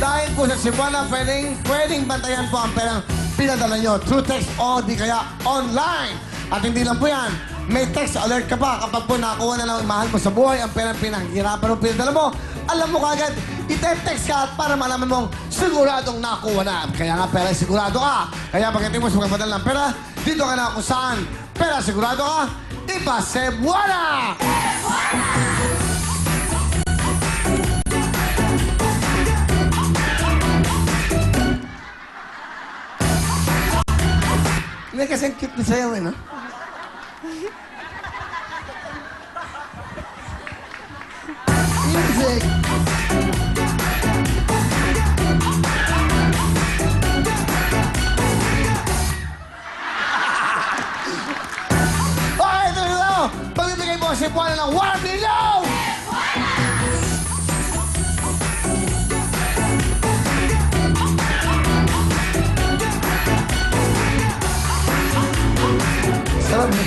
Dahil po sa Cebuana, pwedeng bantayan po ang perang pinadala nyo through text o di kaya online. At hindi lang po yan, may text alert ka pa kapag po nakuha na ng mahal mo sa buhay ang perang pinahirapan mo pinadala mo. Alam mo kagad, ite-text ka para malaman mong siguradong nakuha na. Kaya nga pera, sigurado ka. Kaya pagdating mo sa pagpadala ng pera, dito ka na kung saan. Pera, sigurado ka, iba Cebuana! Hindi kasi ang cute na sa'yo, eh, no? Music! Okay, ito na! Pagbibigay mo si Cebuana ng 1 million! Sarap eh.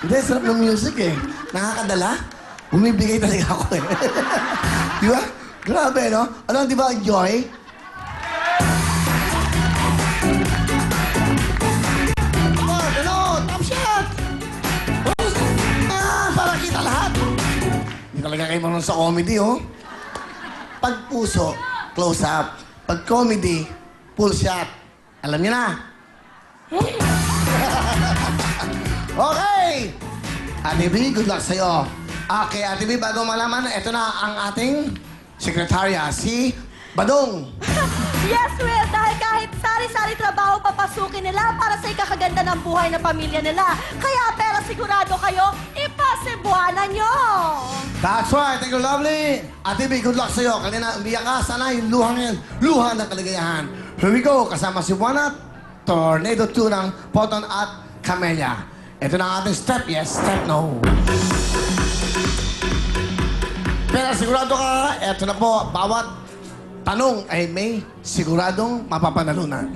Hindi, sarap ng music eh. Nakakadala. Bumibigay talaga ako eh. Di ba? Grabe, no? Ano, di ba, Joy? Ano? Top shot! Para kita lahat. Hindi talaga kayo marunong sa comedy, oh. Pag puso, close up. Pag comedy, full shot. Alam niyo na. Okay! Ate B, good luck sa'yo. Okay, Ate B, bago malaman, ito na ang ating sekretarya, si Badong. Yes, Will, dahil kahit sari-sari trabaho papasukin nila para sa ikakaganda ng buhay ng pamilya nila. Kaya pera sigurado kayo, ipa-Cebuana nyo! That's right, thank you, lovely. Ate B, good luck sa'yo. Kanina, umiyak ka, sana yung luhang yan. Luha ng kaligayahan. Here we go, kasama si Cebuana, Tornado 2 ng Poton at Camellia. Ito na ang ating step yes, step no. Pero sigurado ka, ito na po, bawat tanong ay may siguradong mapapanalunan.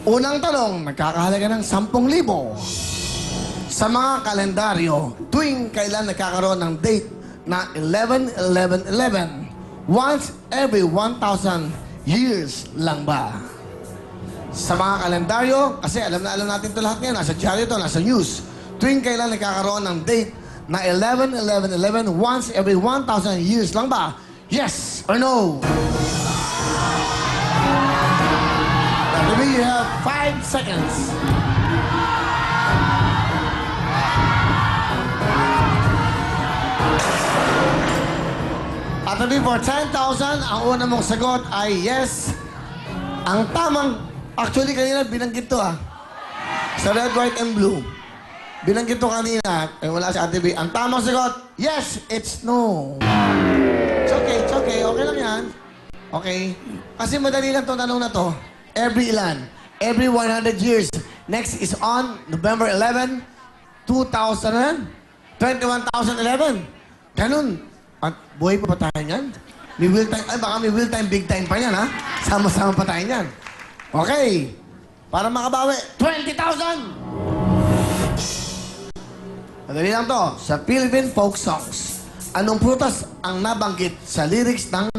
Unang tanong, nagkakahalaga ng 10,000. Sa mga kalendaryo, tuwing kailan nagkakaroon ng date na 11-11-11, once every 1,000 years lang ba? Sa mga kalendaryo, kasi alam natin ito lahat ngayon, nasa diaryo ito, nasa news. Tuwing kailan nagkakaroon ng date na 11-11-11 once every 1,000 years lang ba? Yes or no? Maybe you have 5 seconds. At for 10,000, ang una mong sagot ay yes. Ang tamang actually, kanina binanggit to sa red, white, and blue. Binanggit to kanina. Eh, wala si Ate B. Ang tamang sagot, yes, it's no. It's okay, it's okay. Okay lang yan. Okay. Kasi madali lang itong tanong na to. Every ilan? Every 100 years. Next is on November 11, 2000, 21,011. Ganun. At buhay pa ba tayo yan? May will time, ay baka may will time, big time pa yan, ha? Sama-sama pa tayo yan. Okay. Para makabawi, 20,000! Madali lang to. Sa Philippine folk songs, anong prutas ang nabanggit sa lyrics ng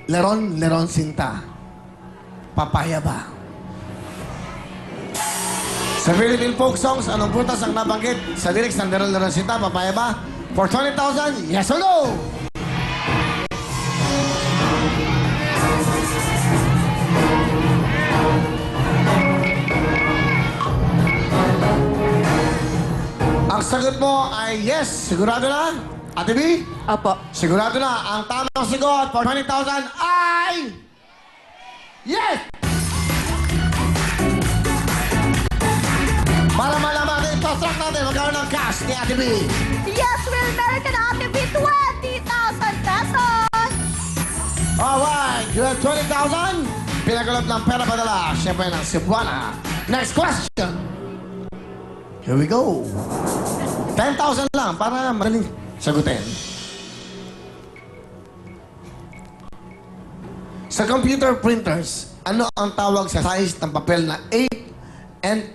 Leron Leron Sinta? Papaya ba? Sa Philippine folk songs, anong prutas ang nabanggit sa lyrics ng Leron Leron Sinta? Papaya ba? For 20,000, yes or no? Ang sagot mo ay yes. Sigurado na? Ate B? Opo. Sigurado na. Ang tamang sagot for 20,000 ay... Yes! Para malaman natin, toss-track natin, magkaroon ng cash ni Ate B. Yes, Will, meron ka na Ate B, 20,000 pesos! Alright, you have 20,000. Pinagulot ng pera padala. Siyempre ng Cebuana. Next question. Here we go. 10,000 lang para madaling sagutin. Sa computer printers, ano ang tawag sa size ng papel na 8.5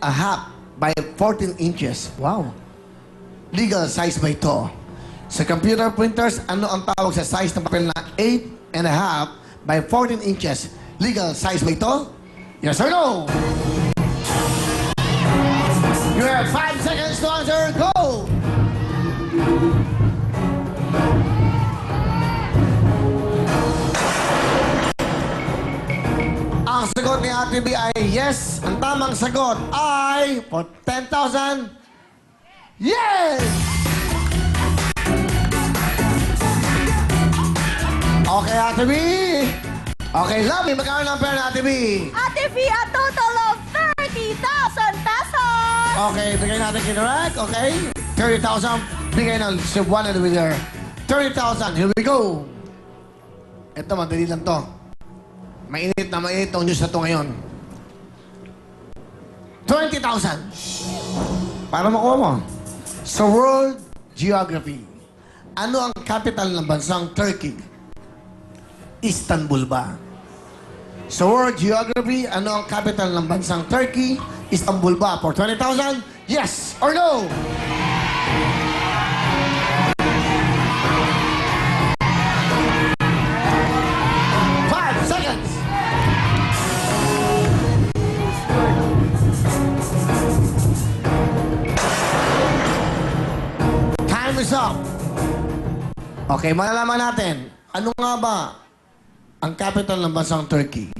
by 14 inches? Wow. Legal size ba ito? Sa computer printers, ano ang tawag sa size ng papel na 8.5 by 14 inches. Legal size ba ito? Yes or no? You have 5 seconds to answer. Go! Ang sagot ni Ate B ay yes. Ang tamang sagot ay for 10,000. Yes! Okay, Ate B. Okay, lovely. Magkano ng pera ni Ate B? Ate V, a total of 30,000 pesos! Okay, bigay natin kay Direk. Okay? 30,000. Bigay ng Cebuana the winner. 30,000. Here we go. Ito, madali lang to. Mainit na mainit tong news na to ngayon. 20,000. Para makuha mo. Sa World Geography, ano ang capital ng bansang Turkey? Istanbul ba? Sa World Geography, ano ang capital ng bansang Turkey? Istanbul ba? For 20,000? Yes or no? Five seconds. Time is up. Okay, malalaman natin. Ano nga ba ang capital ng bansang Turkey?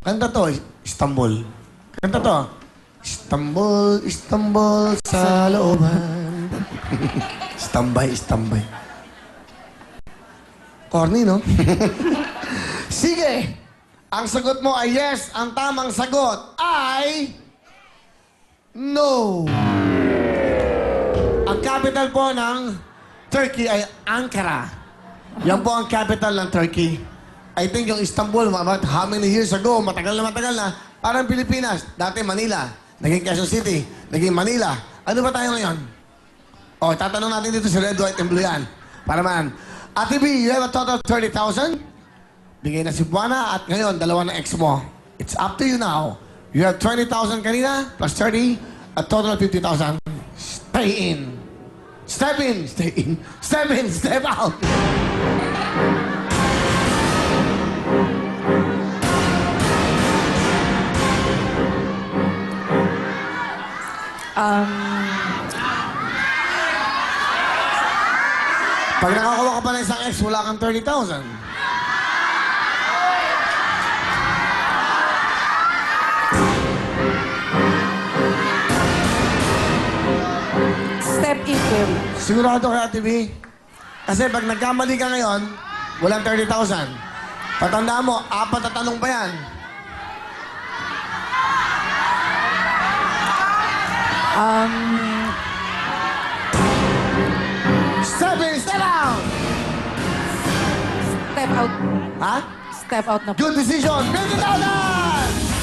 Kanta to, Istanbul. Kanta to. Istanbul, Istanbul sa looban. Istambay, istambay. Corny, no? Sige. Ang sagot mo ay yes. Ang tamang sagot ay no. Ang capital po ng Turkey ay Ankara. Yan po ang capital ng Turkey. I think yung Istanbul, about how many years ago, matagal na, parang Pilipinas. Dati Manila, naging Quezon City, naging Manila. Ano ba tayo ngayon? O, tatanong natin dito si Red, White, and Blue yan. Para man. Ate B, you have a total of 30,000. Bigay na si Buana at ngayon, dalawa na ex mo. It's up to you now. You have 20,000 kanina, plus 30, a total of 50,000. Stay in. Step in, stay in. Step in, step out. Pag nakakuha ka pa ng isang ex, wala kang 30,000. Step in, Kim. Sigurado kay Ate B? Kasi pag nagkamali ka ngayon, walang 30,000. Patandaan mo, 4 na tanong pa yan. Step in, step out! Step out. Ha? Step out na po. Good decision! 50,000!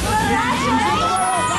Congratulations!